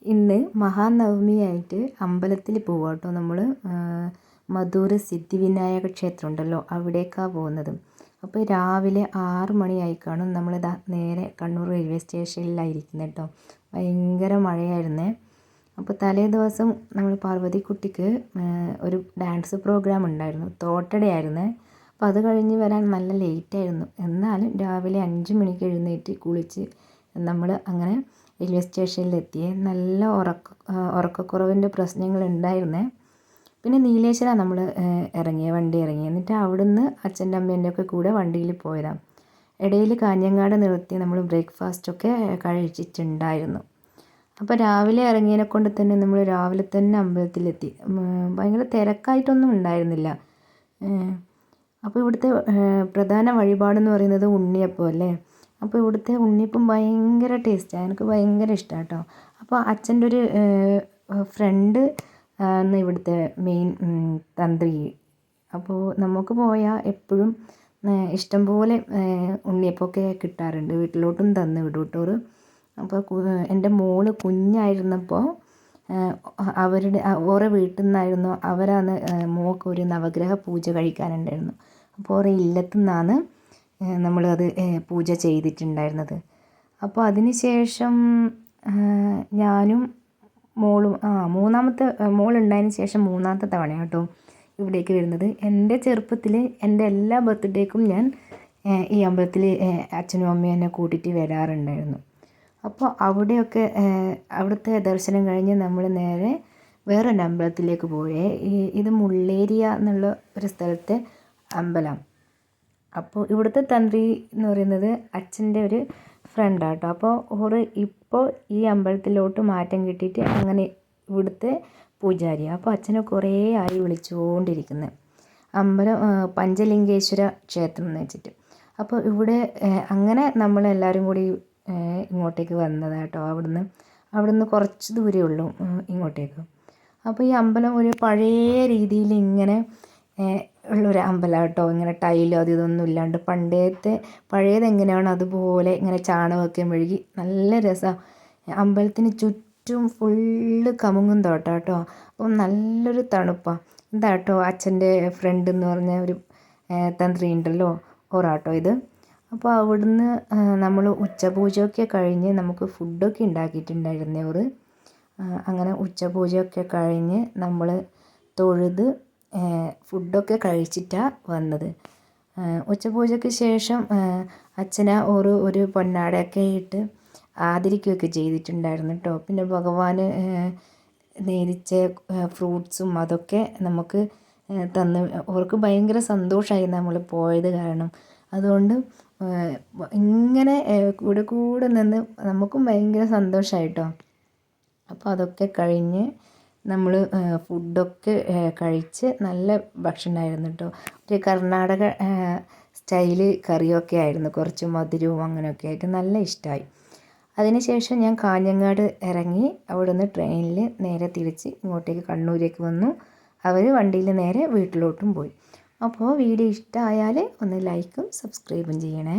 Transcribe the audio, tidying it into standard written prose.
ഇന്ന് മഹാനവമിയായിട്ട് അമ്പലത്തിൽ പോവാം കേട്ടോ. നമ്മൾ മധൂർ സിദ്ധിവിനായക ക്ഷേത്രം ഉണ്ടല്ലോ, അവിടേക്കാണ് പോകുന്നത്. അപ്പോൾ രാവിലെ 6 മണിയായി കാണും. നമ്മളിതാ നേരെ കണ്ണൂർ റെയിൽവേ സ്റ്റേഷനിലായിരിക്കുന്നത് കേട്ടോ. ഭയങ്കര മഴയായിരുന്നേ. അപ്പോൾ തലേ ദിവസം നമ്മൾ പാർവതിക്കുട്ടിക്ക് ഒരു ഡാൻസ് പ്രോഗ്രാം ഉണ്ടായിരുന്നു, തോട്ടടയായിരുന്നേ. അപ്പോൾ അത് കഴിഞ്ഞ് വരാൻ നല്ല ലേറ്റായിരുന്നു. എന്നാലും രാവിലെ 5 മണിക്ക് എഴുന്നേറ്റ് കുളിച്ച് നമ്മൾ അങ്ങനെ റെയിൽവേ സ്റ്റേഷനിലെത്തിയേ. നല്ല ഉറക്കക്കുറവിൻ്റെ പ്രശ്നങ്ങളുണ്ടായിരുന്നേ. പിന്നെ നീലേശ്വര നമ്മൾ വണ്ടി ഇറങ്ങി. എന്നിട്ട് അവിടുന്ന് അച്ഛൻ്റെ അമ്മേൻ്റെ ഒക്കെ കൂടെ വണ്ടിയിൽ പോയതാണ്. ഇടയിൽ കാഞ്ഞങ്ങാട് നിർത്തി നമ്മൾ ബ്രേക്ക്ഫാസ്റ്റൊക്കെ കഴിച്ചിട്ടുണ്ടായിരുന്നു. അപ്പോൾ രാവിലെ ഇറങ്ങിയതിനെ കൊണ്ട് തന്നെ നമ്മൾ രാവിലെ തന്നെ അമ്പലത്തിലെത്തി. ഭയങ്കര തിരക്കായിട്ടൊന്നും ഉണ്ടായിരുന്നില്ല. അപ്പോൾ ഇവിടുത്തെ പ്രധാന വഴിപാടെന്ന് പറയുന്നത് ഉണ്ണിയപ്പം അല്ലേ. അപ്പോൾ ഇവിടുത്തെ ഉണ്ണിയപ്പം ഭയങ്കര ടേസ്റ്റാണ്, എനിക്ക് ഭയങ്കര ഇഷ്ടമാണ് കേട്ടോ. അപ്പോൾ അച്ഛൻ്റെ ഒരു ഫ്രണ്ട് ഇവിടുത്തെ മെയിൻ തന്ത്രി. അപ്പോൾ നമുക്ക് പോയാൽ എപ്പോഴും ഇഷ്ടംപോലെ ഉണ്ണിയപ്പമൊക്കെ കിട്ടാറുണ്ട്. വീട്ടിലോട്ടും തന്ന് വിടും കേട്ടോ. അപ്പോൾ എൻ്റെ മോള് കുഞ്ഞായിരുന്നപ്പോൾ ഓരോ വീട്ടിൽ നിന്നായിരുന്നു അവരാണ് മോൾക്ക് ഒരു നവഗ്രഹ പൂജ കഴിക്കാനുണ്ടായിരുന്നു. അപ്പോൾ ഓരോ ഇല്ലത്തു നിന്നാണ് നമ്മളത് പൂജ ചെയ്തിട്ടുണ്ടായിരുന്നത്. അപ്പോൾ അതിന് ശേഷം ഞാനും മോളും മൂന്നാമത്തെ മോളുണ്ടായതിന് ശേഷം മൂന്നാമത്തെ തവണ കേട്ടോ ഇവിടേക്ക് വരുന്നത്. എൻ്റെ ചെറുപ്പത്തിൽ എൻ്റെ എല്ലാ ബർത്ത്ഡേക്കും ഞാൻ ഈ അമ്പലത്തിൽ അച്ഛനും അമ്മയും എന്നെ കൂട്ടിയിട്ട് വരാറുണ്ടായിരുന്നു. അപ്പോൾ അവിടെയൊക്കെ അവിടുത്തെ ദർശനം കഴിഞ്ഞ് നമ്മൾ നേരെ വേറൊരു അമ്പലത്തിലേക്ക് പോയേ. ഇത് മുള്ളേരിയ എന്നുള്ള ഒരു സ്ഥലത്തെ അമ്പലം. അപ്പോൾ ഇവിടുത്തെ തന്ത്രി എന്ന് പറയുന്നത് അച്ഛൻ്റെ ഒരു ഫ്രണ്ടാണ് കേട്ടോ. അപ്പോൾ ഓറ് ഇപ്പോൾ ഈ അമ്പലത്തിലോട്ട് മാറ്റം കിട്ടിയിട്ട് അങ്ങനെ ഇവിടുത്തെ പൂജാരിയാണ്. അപ്പോൾ അച്ഛനെ കുറേ ആയി വിളിച്ചുകൊണ്ടിരിക്കുന്നത്. അമ്പലം പഞ്ചലിംഗേശ്വര ക്ഷേത്രം എന്ന് വെച്ചിട്ട്. അപ്പോൾ ഇവിടെ അങ്ങനെ നമ്മളെല്ലാവരും കൂടി ഇങ്ങോട്ടേക്ക് വന്നതാണ് കേട്ടോ. അവിടുന്ന് കുറച്ച് ദൂരമേ ഉള്ളൂ ഇങ്ങോട്ടേക്ക്. അപ്പോൾ ഈ അമ്പലം ഒരു പഴയ രീതിയിൽ ഇങ്ങനെ ഉള്ളൊരു അമ്പലം കേട്ടോ. ഇങ്ങനെ ടൈലോ അത് ഇതൊന്നും ഇല്ലാണ്ട് പണ്ടത്തെ പഴയത് എങ്ങനെയാണോ അതുപോലെ ഇങ്ങനെ ചാണകമൊക്കെ മെഴുകി നല്ല രസമാണ്. അമ്പലത്തിന് ചുറ്റും ഫുള്ള് കമുങ്ങും തോട്ടം കേട്ടോ. അപ്പം നല്ലൊരു തണുപ്പാണ്. ഇതാ കേട്ടോ അച്ഛൻ്റെ ഫ്രണ്ട് എന്ന് പറഞ്ഞ ഒരു തന്ത്രി ഉണ്ടല്ലോ, ഓറാട്ടോ ഇത്. അപ്പോൾ അവിടുന്ന് നമ്മൾ ഉച്ചപൂജയൊക്കെ കഴിഞ്ഞ് നമുക്ക് ഫുഡൊക്കെ ഉണ്ടാക്കിയിട്ടുണ്ടായിരുന്നേ ഓറ്. അങ്ങനെ ഉച്ചപൂജയൊക്കെ കഴിഞ്ഞ് നമ്മൾ തൊഴുത് ഫുഡൊക്കെ കഴിച്ചിട്ടാണ് വന്നത്. ഉച്ചപൂജയ്ക്ക് ശേഷം അച്ഛനെ ഒരു പൊന്നാടയൊക്കെ ഇട്ട് ആദരിക്കുകയൊക്കെ ചെയ്തിട്ടുണ്ടായിരുന്നു കേട്ടോ. പിന്നെ ഭഗവാന് നേദിച്ച ഫ്രൂട്ട്സും അതൊക്കെ നമുക്ക് തന്ന് അവർക്ക് ഭയങ്കര സന്തോഷമായി നമ്മൾ പോയത് കാരണം. അതുകൊണ്ട് ഇങ്ങനെ കൂടെ നിന്ന് നമുക്കും ഭയങ്കര സന്തോഷമായിട്ടോ. അപ്പോൾ അതൊക്കെ കഴിഞ്ഞ് നമ്മൾ ഫുഡൊക്കെ കഴിച്ച് നല്ല ഭക്ഷണമായിരുന്നു കേട്ടോ. ഒരു കർണാടക സ്റ്റൈല് കറിയൊക്കെ ആയിരുന്നു, കുറച്ച് മധുരവും അങ്ങനെയൊക്കെ ആയിട്ട് നല്ല ഇഷ്ടമായി. അതിനുശേഷം ഞാൻ കാഞ്ഞങ്ങാട് ഇറങ്ങി അവിടുന്ന് ട്രെയിനിൽ നേരെ തിരിച്ച് ഇങ്ങോട്ടേക്ക് കണ്ണൂരേക്ക് വന്നു. അവർ വണ്ടിയിൽ നേരെ വീട്ടിലോട്ടും പോയി. അപ്പോൾ വീഡിയോ ഇഷ്ടമായാൽ ഒന്ന് ലൈക്കും സബ്സ്ക്രൈബും ചെയ്യണേ.